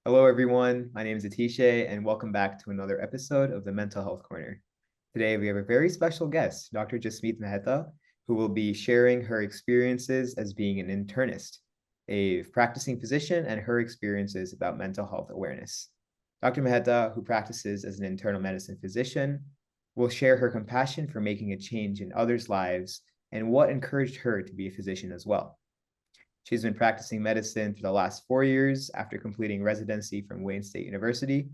Hello, everyone. My name is Atishay, and welcome back to another episode of the Mental Health Corner. Today, we have a very special guest, Dr. Jasmeet Mehta, who will be sharing her experiences as being an internist, a practicing physician, and her experiences about mental health awareness. Dr. Mehta, who practices as an internal medicine physician, will share her compassion for making a change in others' lives and what encouraged her to be a physician as well. She's been practicing medicine for the last 4 years after completing residency from Wayne State University,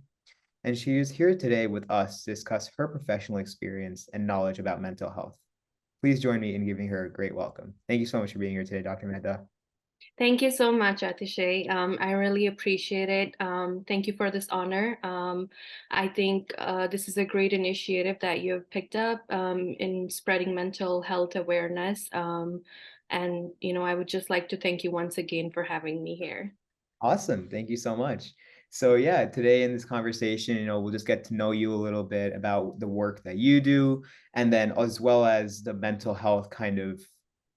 and she is here today with us to discuss her professional experience and knowledge about mental health. Please join me in giving her a great welcome. Thank you so much for being here today, Dr. Mehta. Thank you so much, Atishay. I really appreciate it. Thank you for this honor. I think this is a great initiative that you've picked up in spreading mental health awareness. I would just like to thank you once again for having me here. Awesome. Thank you so much. So yeah, today in this conversation, we'll just get to know you a little bit about the work that you do, and then as well as the mental health kind of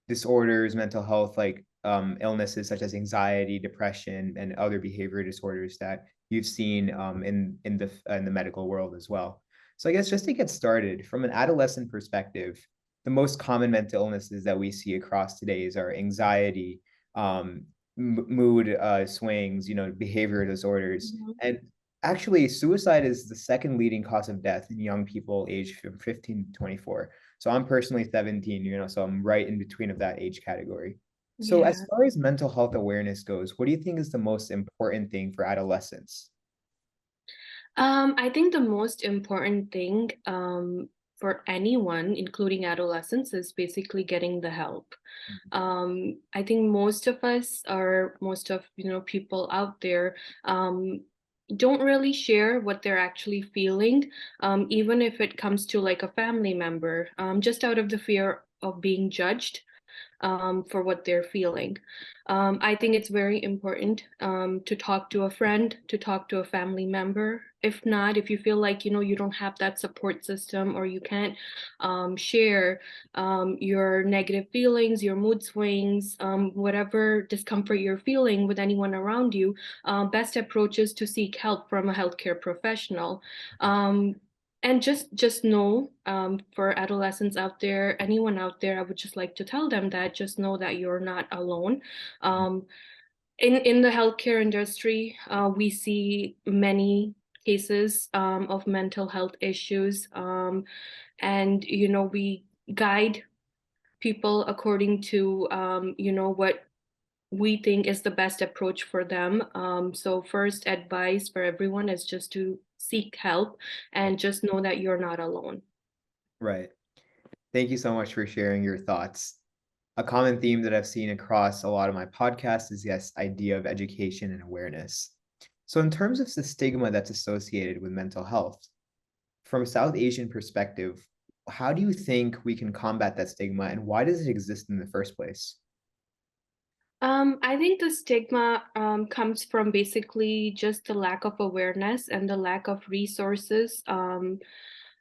disorders, mental health like illnesses such as anxiety, depression, and other behavior disorders that you've seen in the medical world as well. So I guess just to get started, from an adolescent perspective, the most common mental illnesses that we see across today's are anxiety, mood swings, behavior disorders. Mhm. And actually, suicide is the second leading cause of death in young people aged from 15 to 24. So I'm personally 17, so I'm right in between of that age category. So as Yeah. far as mental health awareness goes, what do you think is the most important thing for adolescents? I think the most important thing for anyone, including adolescents, is basically getting the help. I think most of us, or most of people out there, don't really share what they're actually feeling, even if it comes to like a family member, just out of the fear of being judged for what they're feeling. I think it's very important to talk to a friend, to talk to a family member. If not, if you feel like you don't have that support system, or you can't share your negative feelings, your mood swings, whatever discomfort you're feeling with anyone around you, best approach is to seek help from a healthcare professional. And just know, for adolescents out there, anyone out there, I would just like to tell them that just know that you're not alone. um, in the healthcare industry, we see many cases of mental health issues, and we guide people according to what we think is the best approach for them. So first advice for everyone is just to seek help and just know that you're not alone. Right. Thank you so much for sharing your thoughts. A common theme that I've seen across a lot of my podcasts is this idea of education and awareness. So, in terms of the stigma that's associated with mental health, from a South Asian perspective, how do you think we can combat that stigma and why does it exist in the first place? I think the stigma comes from basically just the lack of awareness and the lack of resources.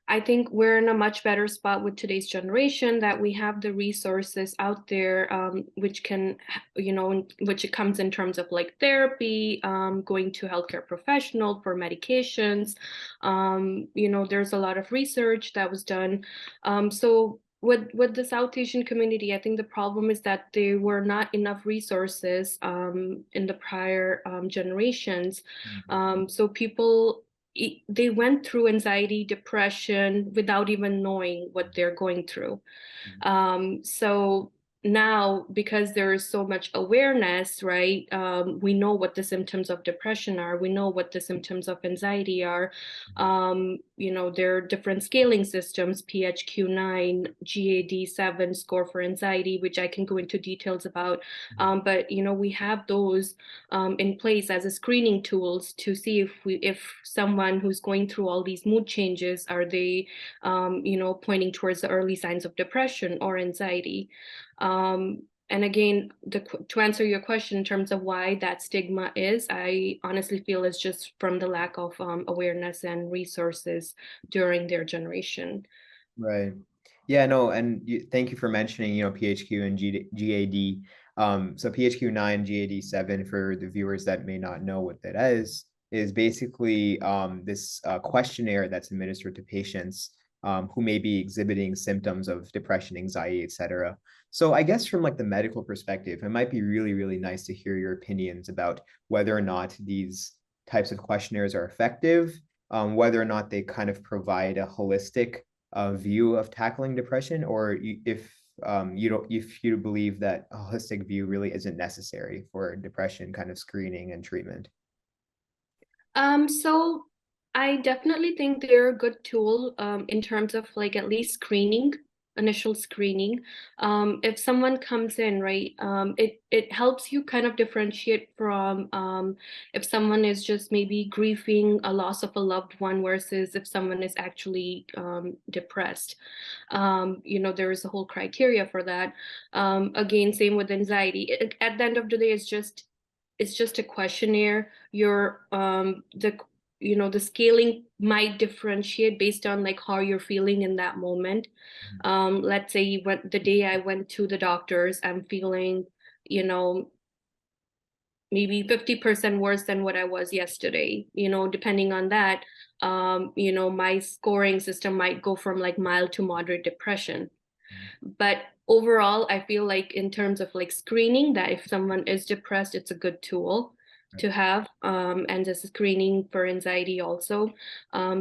I think we're in a much better spot with today's generation that we have the resources out there, which can, which it comes in terms of like therapy, going to healthcare professional for medications. There's a lot of research that was done. So with the South Asian community, I think the problem is that there were not enough resources in the prior generations. Mhm. So people they went through anxiety, depression without even knowing what they're going through. So now, because there is so much awareness, right? We know what the symptoms of depression are. We know what the symptoms of anxiety are. There are different scaling systems: PHQ-9, GAD-7 score for anxiety, which I can go into details about. But we have those in place as a screening tools to see if someone who's going through all these mood changes, are they pointing towards the early signs of depression or anxiety. And again, to answer your question in terms of why that stigma is, I honestly feel it's just from the lack of awareness and resources during their generation. Right. Yeah, no, and thank you for mentioning, PHQ and GAD. So PHQ-9, GAD-7, for the viewers that may not know what that is, is basically this questionnaire that's administered to patients who may be exhibiting symptoms of depression, anxiety, etc. So I guess from like the medical perspective, it might be really, really nice to hear your opinions about whether or not these types of questionnaires are effective, whether or not they kind of provide a holistic view of tackling depression, or if if you believe that a holistic view really isn't necessary for depression kind of screening and treatment. So I definitely think they're a good tool in terms of like at least screening, initial screening. If someone comes in, right, it helps you kind of differentiate from if someone is just maybe grieving a loss of a loved one versus if someone is actually depressed. There is a whole criteria for that. Again, same with anxiety. At the end of the day, it's just a questionnaire. The scaling might differentiate based on like how you're feeling in that moment. Let's say the day I went to the doctors, I'm feeling, you know, maybe 50% worse than what I was yesterday. Depending on that, my scoring system might go from like mild to moderate depression. But overall, I feel like in terms of like screening, that if someone is depressed, it's a good tool to have, and as a screening for anxiety also.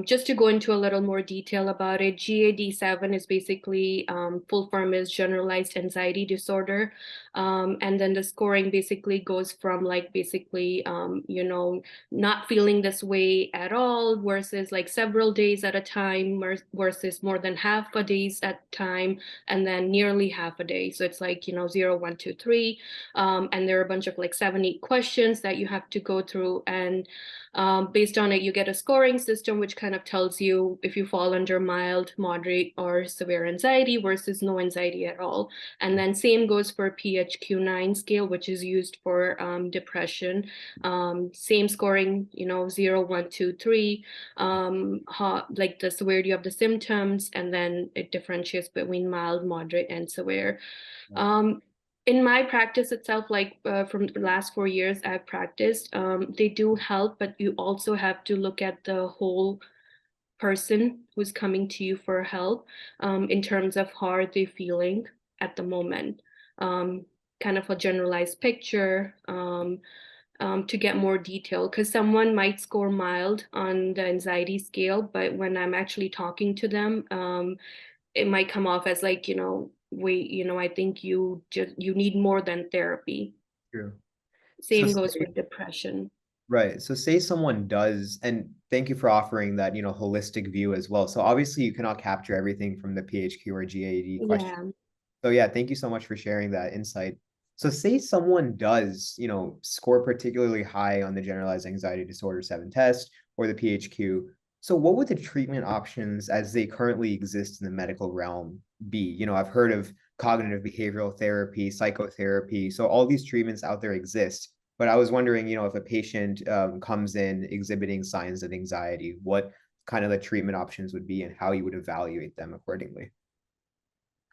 Just to go into a little more detail about it, GAD-7 is basically, full form is generalized anxiety disorder. And then the scoring basically goes from like basically, not feeling this way at all versus like several days at a time versus more than half a days at a time, and then nearly half a day. So it's like, 0, 1, 2, 3. And there are a bunch of like 7, 8 questions that you have to go through. And based on it, you get a scoring system, which kind of tells you if you fall under mild, moderate, or severe anxiety versus no anxiety at all. And then same goes for PHQ-9 scale, which is used for depression. Same scoring, 0, 1, 2, 3, like the severity of the symptoms, and then it differentiates between mild, moderate, and severe. In my practice itself, like from the last 4 years I've practiced, they do help, but you also have to look at the whole person who's coming to you for help, in terms of how are they feeling at the moment. Kind of a generalized picture, to get more detail, because someone might score mild on the anxiety scale, but when I'm actually talking to them, it might come off as like, wait, I think you need more than therapy. True. So Same goes with depression. right. So say someone does, and thank you for offering that, holistic view as well. So obviously you cannot capture everything from the PHQ or GAD question. Yeah. So yeah, thank you so much for sharing that insight. So say someone does, score particularly high on the generalized anxiety disorder 7 test or the PHQ. So what would the treatment options as they currently exist in the medical realm be? I've heard of cognitive behavioral therapy, psychotherapy. So all these treatments out there exist. But I was wondering, if a patient comes in exhibiting signs of anxiety, what kind of the treatment options would be and how you would evaluate them accordingly.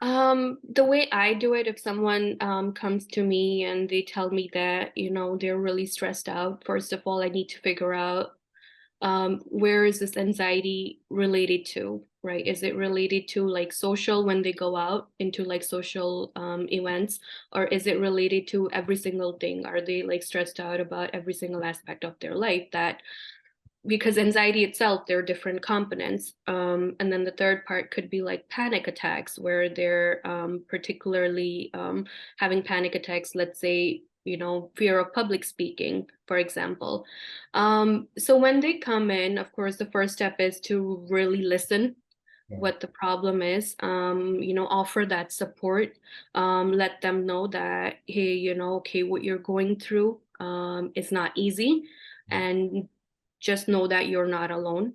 The way I do it, if someone comes to me and they tell me that, they're really stressed out, first of all, I need to figure out where is this anxiety related to, right? Is it related to like social when they go out into like social events, or is it related to every single thing? Are they like stressed out about every single aspect of their life? That because anxiety itself, there are different components. And then the third part could be like panic attacks, where they're particularly having panic attacks, let's say, fear of public speaking, for example. So when they come in, of course, the first step is to really listen Yeah. what the problem is, offer that support, let them know that, hey, okay, what you're going through is not easy, and just know that you're not alone.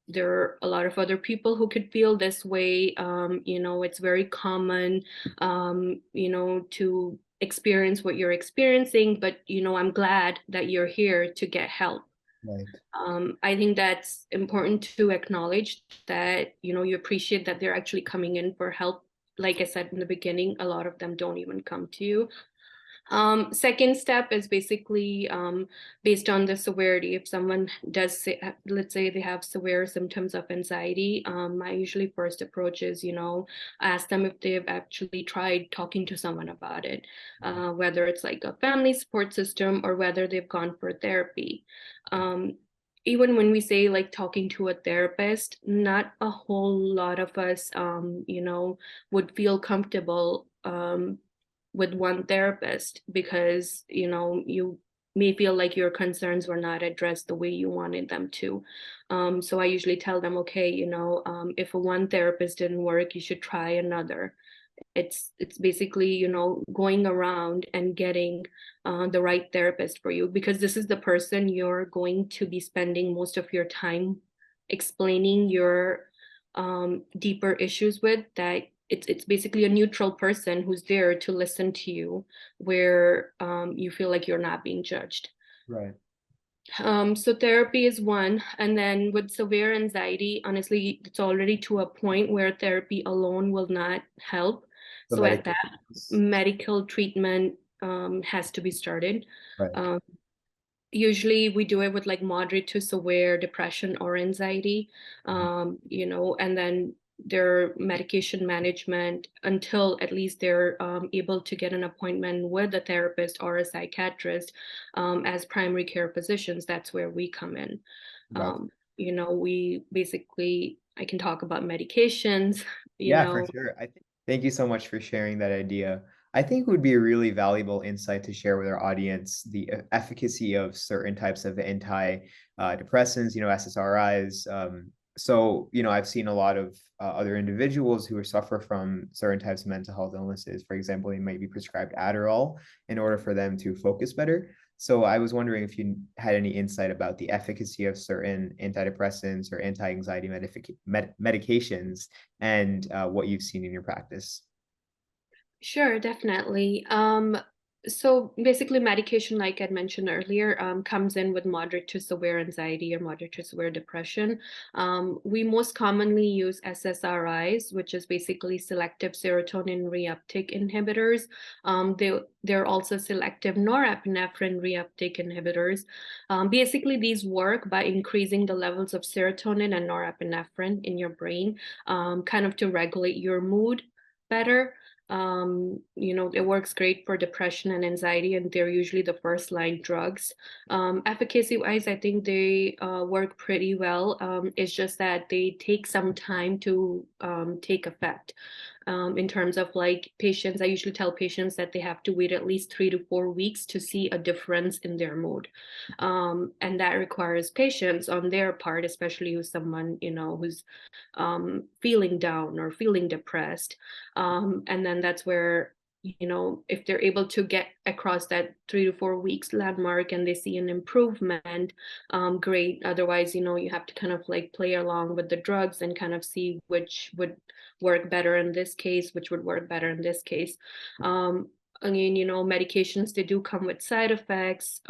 There are a lot of other people who could feel this way. It's very common, to experience what you're experiencing, but, I'm glad that you're here to get help. Right. I think that's important to acknowledge that, you appreciate that they're actually coming in for help. Like I said in the beginning, a lot of them don't even come to you. Second step is basically based on the severity. If someone does say, let's say they have severe symptoms of anxiety, my usually first approach is, ask them if they've actually tried talking to someone about it, whether it's like a family support system or whether they've gone for therapy. Even when we say like talking to a therapist, not a whole lot of us, would feel comfortable with one therapist because you may feel like your concerns were not addressed the way you wanted them to. So I usually tell them, okay, if one therapist didn't work, you should try another. It's basically going around and getting the right therapist for you, because this is the person you're going to be spending most of your time explaining your deeper issues with. That it's basically a neutral person who's there to listen to you, where you feel like you're not being judged. Right. So therapy is one, and then with severe anxiety, honestly, it's already to a point where therapy alone will not help. The So at that, medications. medical treatment has to be started. Right. Um, Usually we do it with like moderate to severe depression or anxiety, and then their medication management until at least they're able to get an appointment with a therapist or a psychiatrist. As primary care physicians, that's where we come in. Right. We basically, I can talk about medications, you Yeah, for know. sure. Thank you so much for sharing that idea. I think it would be a really valuable insight to share with our audience the efficacy of certain types of anti-depressants, SSRIs. So, I've seen a lot of other individuals who suffer from certain types of mental health illnesses. For example, they might be prescribed Adderall in order for them to focus better. So I was wondering if you had any insight about the efficacy of certain antidepressants or anti-anxiety medications and what you've seen in your practice. Sure, definitely. So basically, medication, like I'd mentioned earlier, comes in with moderate to severe anxiety or moderate to severe depression. We most commonly use SSRIs, which is basically selective serotonin reuptake inhibitors. They're also selective norepinephrine reuptake inhibitors. Basically, these work by increasing the levels of serotonin and norepinephrine in your brain, kind of to regulate your mood better. It works great for depression and anxiety, and they're usually the first line drugs. Efficacy wise, I think they work pretty well. It's just that they take some time to take effect. In terms of like patients, I usually tell patients that they have to wait at least 3 to 4 weeks to see a difference in their mood. And that requires patience on their part, especially with someone, who's feeling down or feeling depressed. And then that's where, if they're able to get across that 3 to 4 weeks landmark and they see an improvement, great. Otherwise, you have to kind of like play along with the drugs and kind of see which would work better in this case, which would work better in this case. Again, medications, they do come with side effects.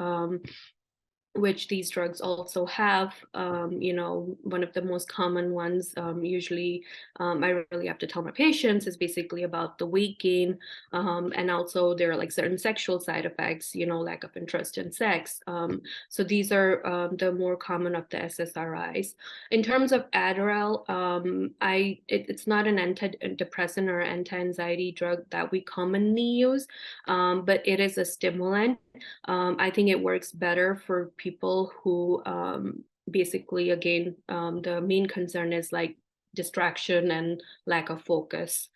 Which these drugs also have. One of the most common ones, usually I really have to tell my patients, is basically about the weight gain. And also there are like certain sexual side effects, lack of interest in sex. So these are the more common of the SSRIs. In terms of Adderall, it's not an antidepressant or anti-anxiety drug that we commonly use, but it is a stimulant. I think it works better for people who basically, again, the main concern is like distraction and lack of focus.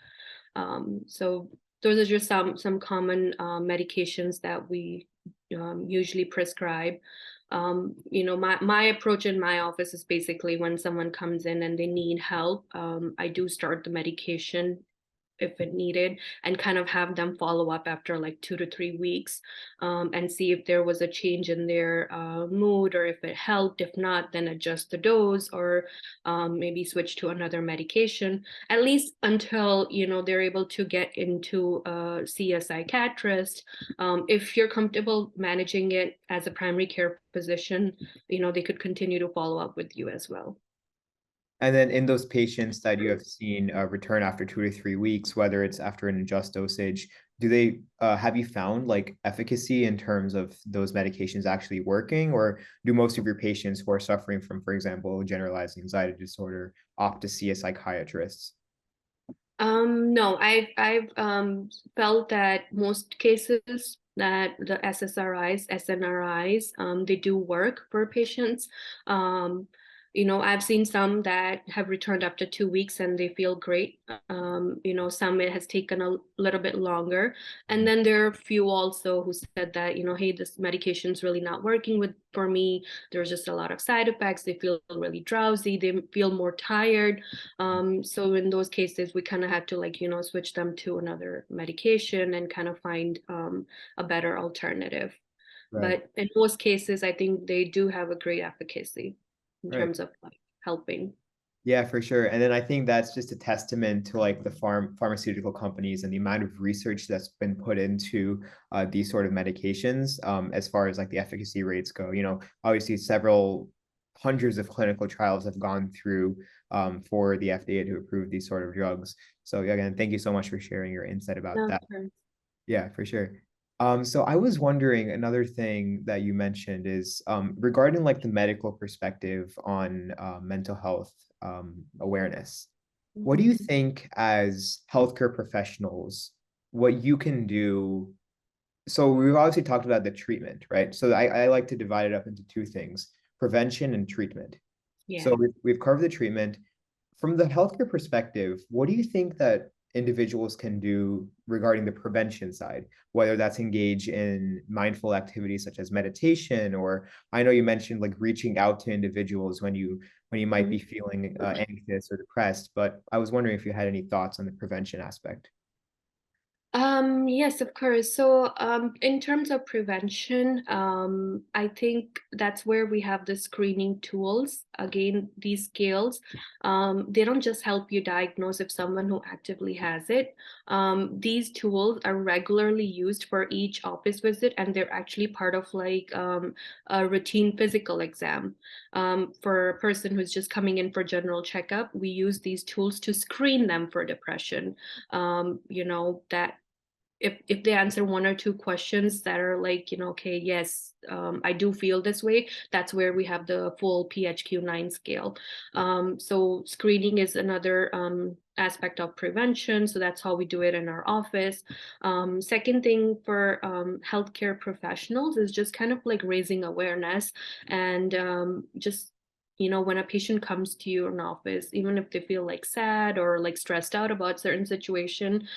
So those are just some common medications that we usually prescribe. My approach in my office is basically when someone comes in and they need help, I do start the medication if it needed, and kind of have them follow up after like 2 to 3 weeks, and see if there was a change in their mood or if it helped. If not, then adjust the dose or maybe switch to another medication, at least until they're able to get into see a psychiatrist. If you're comfortable managing it as a primary care physician, they could continue to follow up with you as well. And then in those patients that you have seen return after 2 to 3 weeks, whether it's after an adjust dosage, do they have you found like efficacy in terms of those medications actually working, or do most of your patients who are suffering from, for example, generalized anxiety disorder opt to see a psychiatrist? No, I've felt that most cases that the SSRIs, SNRIs, they do work for patients. Um, I've seen some that have returned after 2 weeks and they feel great. Some it has taken a little bit longer. And then there are a few also who said that, hey, this medication's really not working with for me. There's just a lot of side effects. They feel really drowsy. They feel more tired. So in those cases, we kind of had to like, switch them to another medication and kind of find a better alternative. Right. But in most cases, I think they do have a great efficacy in Right. terms of like helping. Yeah, for sure. And then I think that's just a testament to like the pharmaceutical companies and the amount of research that's been put into these sort of medications, as far as like the efficacy rates go. Obviously several hundreds of clinical trials have gone through for the FDA to approve these sort of drugs. So again, thank you so much for sharing your insight about No, that. sure. Yeah, for sure. So I was wondering, another thing that you mentioned is regarding like the medical perspective on mental health awareness. What do Mhm. you think as healthcare professionals, what you can do? So we've obviously talked about the treatment, right? So I like to divide it up into two things, prevention and treatment. So Yeah. we've covered the treatment. From the healthcare perspective, what do you think that individuals can do regarding the prevention side, whether that's engage in mindful activities such as meditation, or I know you mentioned like reaching out to individuals when you might be Mhm. feeling anxious or depressed, but I was wondering if you had any thoughts on the prevention aspect. Yes, of course. So, in terms of prevention, I think that's where we have the screening tools. Again, these scales, they don't just help you diagnose if someone who actively has it. These tools are regularly used for each office visit, and they're actually part of like a routine physical exam. For a person who's just coming in for general checkup, we use these tools to screen them for depression. That if they answer one or two questions that are like, okay, yes, I do feel this way, that's where we have the full PHQ-9 scale. So screening is another aspect of prevention. So that's how we do it in our office. Second thing for healthcare professionals is just kind of like raising awareness and just when a patient comes to you in office, even if they feel like sad or like stressed out about certain situation,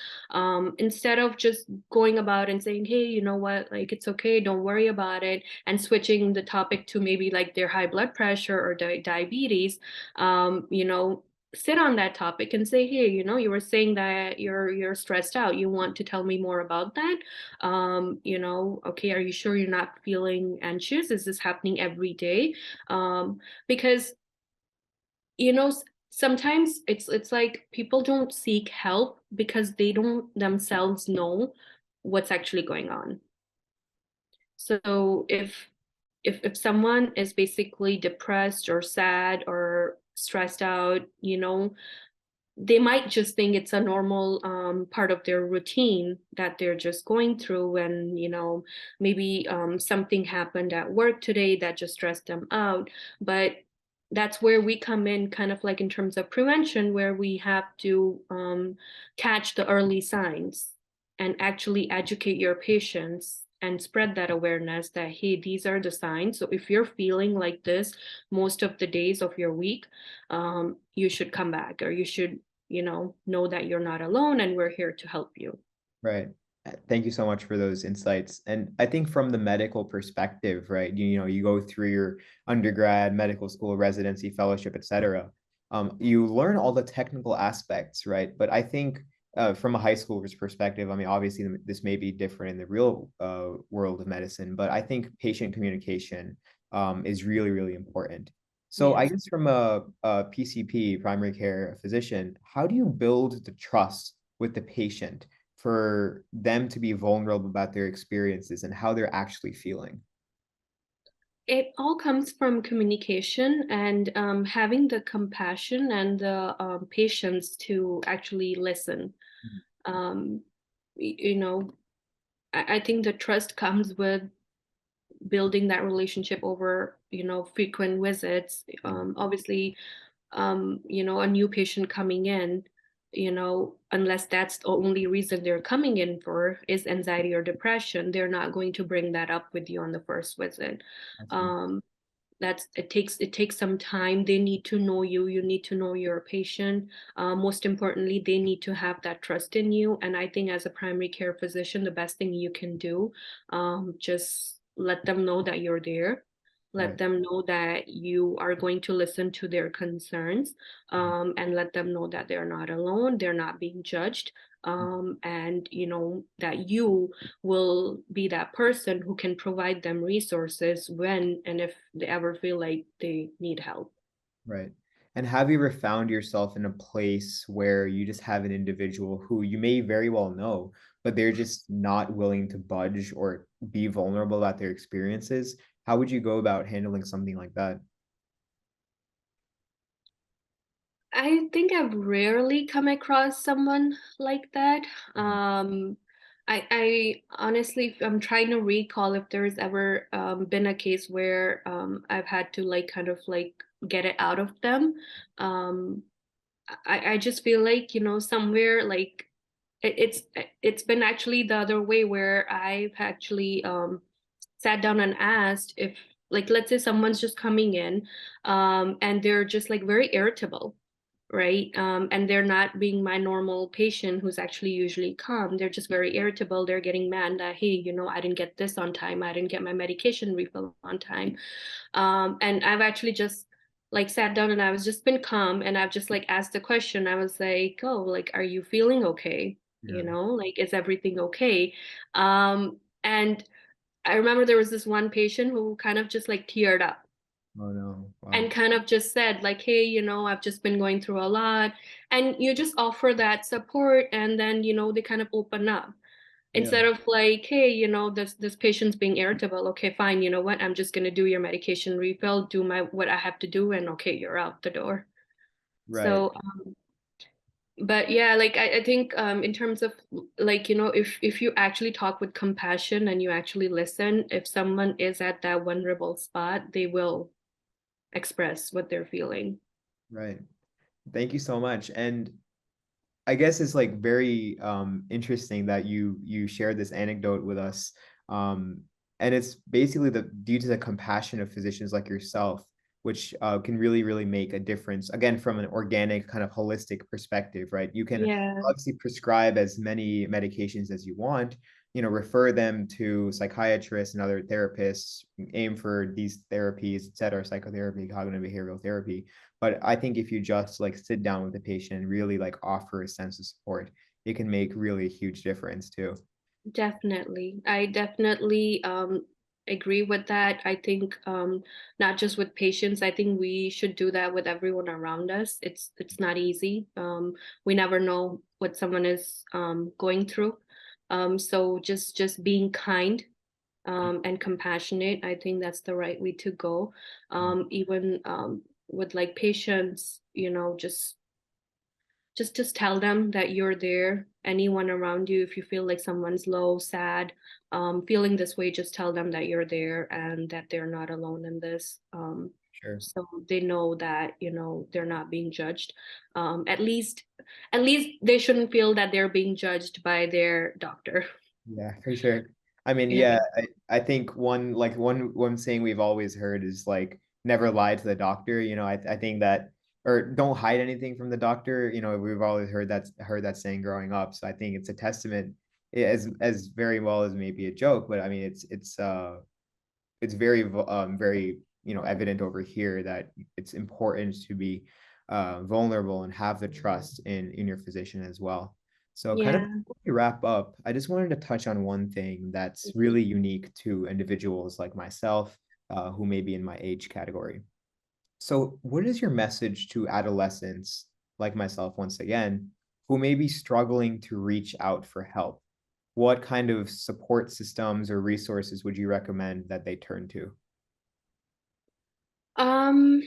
instead of just going about and saying, hey, you know what, like it's okay, don't worry about it, and switching the topic to maybe like their high blood pressure or diabetes, sit on that topic and say, hey, you were saying that you're stressed out, you want to tell me more about that. Okay, are you sure you're not feeling anxious? Is this happening every day? Because you know sometimes it's like people don't seek help because they don't themselves know what's actually going on. So if someone is basically depressed or sad or stressed out, they might just think it's a normal part of their routine that they're just going through, and maybe something happened at work today that just stressed them out. But that's where we come in, kind of like in terms of prevention, where we have to catch the early signs and actually educate your patients and spread that awareness that, hey, these are the signs. So if you're feeling like this most of the days of your week, you should come back, or you should know that you're not alone and we're here to help you. Right. Thank you so much for those insights. And I think from the medical perspective, right, you go through your undergrad, medical school, residency, fellowship, et cetera. You learn all the technical aspects, right? But I think from a high schooler's perspective, I mean, obviously this may be different in the real world of medicine, but I think patient communication is really, really important. So I Yes. guess from a PCP, primary care physician, how do you build the trust with the patient for them to be vulnerable about their experiences and how they're actually feeling? It all comes from communication and having the compassion and the patience to actually listen. Um, you know, I think the trust comes with building that relationship over, frequent visits. Obviously, a new patient coming in, unless that's the only reason they're coming in for is anxiety or depression, they're not going to bring that up with you on the first visit. I see. Um, that's it takes some time. They need to know you, you need to know your patient. Most importantly, they need to have that trust in you, and I think as a primary care physician, the best thing you can do, just let them know that you're there, let Right. them know that you are going to listen to their concerns, Mhm. and let them know that they're not alone, they're not being judged, and that you will be that person who can provide them resources when and if they ever feel like they need help. Right. And have you ever found yourself in a place where you just have an individual who you may very well know, but they're just not willing to budge or be vulnerable about their experiences? How would you go about handling something like that? I think I've rarely come across someone like that. Mhm. I honestly, I'm trying to recall if there's ever been a case where I've had to like kind of like get it out of them. Um, I just feel like, somewhere like it's been actually the other way where I've actually sat down and asked if, like, let's say someone's just coming in, and they're just like very irritable, right? And they're not being my normal patient who's actually usually calm. They're just very irritable. They're getting mad that, hey, I didn't get this on time. I didn't get my medication refill on time. And I've actually just like sat down and I was just been calm and I've just like asked the question. I was like, oh, like, are you feeling okay? Yeah. Like, is everything okay? And I remember there was this one patient who kind of just like teared up Oh no. Wow. and kind of just said like, hey, I've just been going through a lot. And you just offer that support and then, they kind of open up Yeah. instead of like, hey, this patient's being irritable. Okay, fine. You know what? I'm just gonna do your medication refill, do my what I have to do, and okay, you're out the door. Right. So, but yeah, like I think in terms of like, if you actually talk with compassion and you actually listen, if someone is at that vulnerable spot, they will express what they're feeling. Right. Thank you so much. And I guess it's like very interesting that you shared this anecdote with us. Um, and it's basically the due to the compassion of physicians like yourself, which can really, really make a difference. Again, from an organic kind of holistic perspective, right? You can Yeah, obviously prescribe as many medications as you want, refer them to psychiatrists and other therapists, aim for these therapies, et cetera, psychotherapy, cognitive behavioral therapy. But I think if you just like sit down with the patient and really like offer a sense of support, it can make really a huge difference too. definitely. I definitely agree with that. I think not just with patients, I think we should do that with everyone around us. It's not easy. We never know what someone is going through. So just being kind and compassionate, I think that's the right way to go. Even with like patients, just tell them that you're there. Anyone around you, if you feel like someone's low, sad, feeling this way, just tell them that you're there and that they're not alone in this. Sure. So they know that, they're not being judged. At least they shouldn't feel that they're being judged by their doctor. Yeah, for sure. I mean, Yeah. yeah, I think one saying we've always heard is like never lie to the doctor. I think that or don't hide anything from the doctor. We've always heard that saying growing up. So I think it's a testament as very well as maybe a joke, but I mean it's very very evident over here that it's important to be vulnerable and have the trust in your physician as well. So kind of Yeah. before we wrap up, I just wanted to touch on one thing that's really unique to individuals like myself, who may be in my age category. So what is your message to adolescents like myself once again who may be struggling to reach out for help? What kind of support systems or resources would you recommend that they turn to? Um,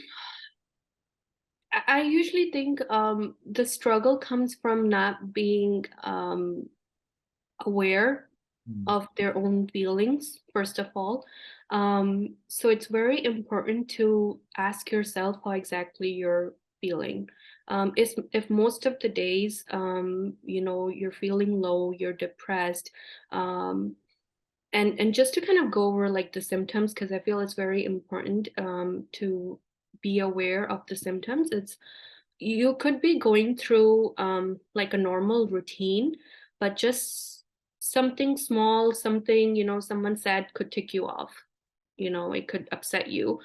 I usually think the struggle comes from not being aware Mm. of their own feelings, first of all. So it's very important to ask yourself how exactly you're feeling. If most of the days, you're feeling low, you're depressed, um, and just to kind of go over like the symptoms, because I feel it's very important to be aware of the symptoms. It's you could be going through like a normal routine, but just something small, something, someone said could tick you off. It could upset you.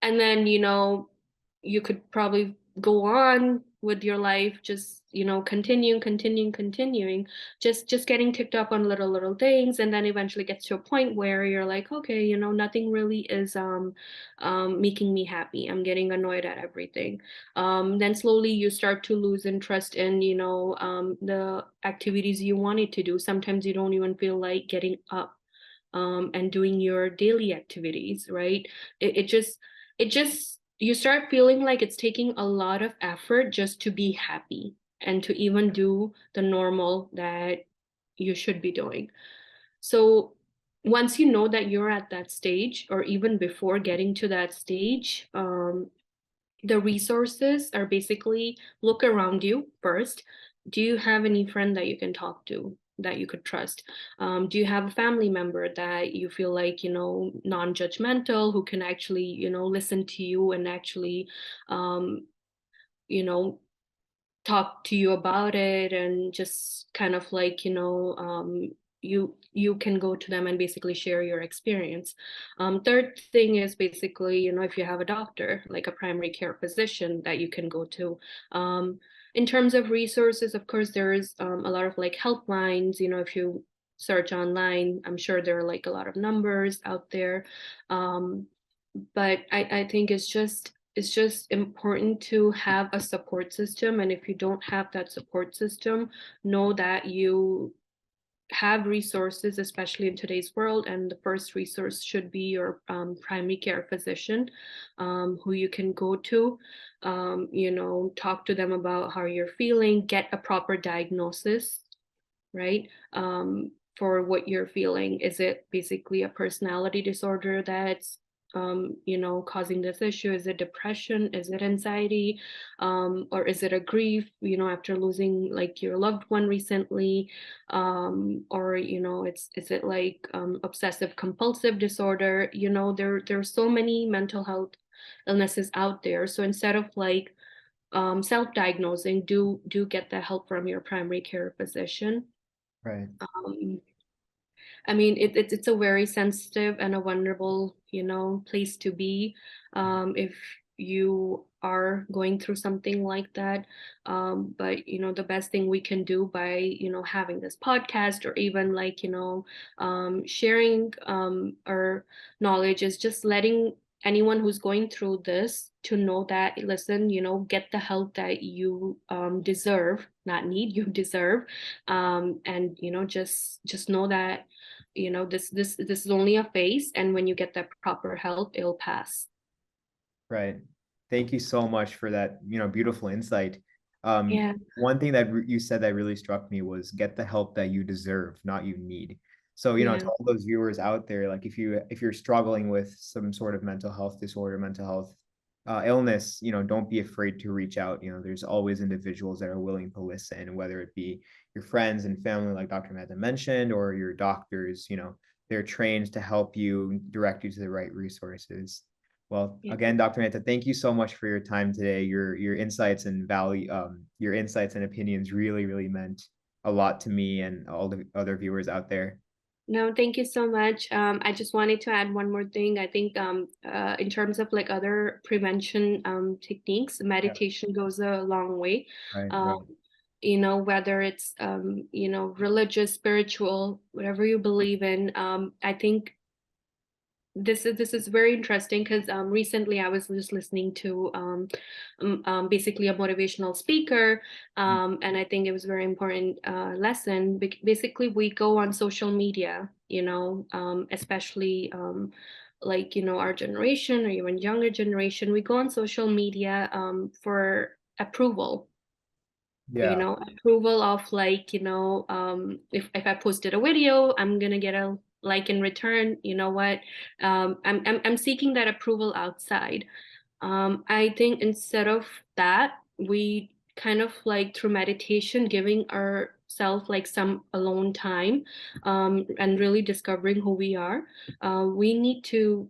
And then, you could probably go on with your life, just, continuing, just getting ticked up on little things, and then eventually gets to a point where you're like, okay, nothing really is making me happy. I'm getting annoyed at everything. Then slowly you start to lose interest in, the activities you wanted to do. Sometimes you don't even feel like getting up and doing your daily activities, right? It just you start feeling like it's taking a lot of effort just to be happy and to even do the normal that you should be doing. So once you know that you're at that stage, or even before getting to that stage, the resources are basically look around you first. Do you have any friend that you can talk to that you could trust? Do you have a family member that you feel like, non-judgmental, who can actually, listen to you and actually, um, you know, talk to you about it, and just kind of like, you can go to them and basically share your experience. Third thing is basically, if you have a doctor, like a primary care physician that you can go to. In terms of resources, of course, there is a lot of like helplines. If you search online, I'm sure there are like a lot of numbers out there. um, but I think it's just important to have a support system. And if you don't have that support system, know that you have resources, especially in today's world. And the first resource should be your primary care physician, who you can go to, talk to them about how you're feeling, get a proper diagnosis, right? For what you're feeling. Is it basically a personality disorder that's causing this issue? Is it depression? Is it anxiety? Or is it a grief, after losing like your loved one recently? Or, is it like obsessive compulsive disorder? There's so many mental health illnesses out there. So instead of like self-diagnosing, do get the help from your primary care physician. Right. um, I mean, it's a very sensitive and a vulnerable, place to be, if you are going through something like that. But the best thing we can do by having this podcast, or even like sharing our knowledge, is just letting anyone who's going through this to know that, listen, get the help that you deserve, not need, you deserve. And just know that this is only a phase, and when you get that proper help, it'll pass. Right. Thank you so much for that, beautiful insight. Yeah, One thing that you said that really struck me was get the help that you deserve, not you need. So, to yeah, all those viewers out there, like if you're struggling with some sort of mental health disorder, mental health illness, don't be afraid to reach out. There's always individuals that are willing to listen, whether it be your friends and family, like Dr. Mehta mentioned, or your doctors. They're trained to help you, direct you to the right resources. Well, yeah. again, Dr. Mehta, thank you so much for your time today. Your insights and value, your insights and opinions really meant a lot to me and all the other viewers out there. No, thank you so much. I just wanted to add one more thing. I think in terms of like other prevention techniques, Yeah. meditation goes a long way. Right, Um, right, whether it's religious, spiritual, whatever you believe in. I think this is very interesting, because recently I was just listening to basically a motivational speaker, and I think it was a very important lesson. Basically, we go on social media, especially like our generation, or even younger generation. We go on social media for approval, you Yeah. know, approval of like, if I posted a video, I'm gonna get a like in return. You know what? I'm seeking that approval outside. I think instead of that, we kind of like through meditation, giving ourselves like some alone time, and really discovering who we are. We need to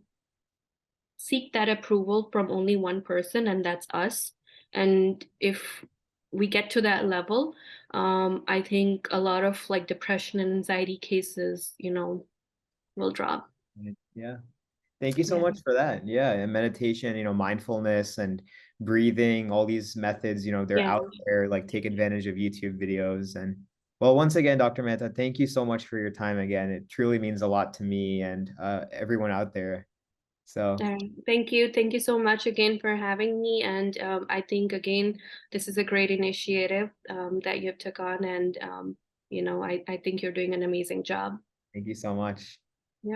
seek that approval from only one person, and that's us. And if we get to that level, I think a lot of like depression and anxiety cases, will drop. Yeah. Thank you so Yeah. much for that. Yeah, and meditation, mindfulness and breathing, all these methods, they're Yeah. out there. Like take advantage of YouTube videos. And well, once again, Dr. Mehta, thank you so much for your time again. It truly means a lot to me and everyone out there. So Thank you. Thank you so much again for having me. And I think again, this is a great initiative that you've took on, and I think you're doing an amazing job. thank you so much.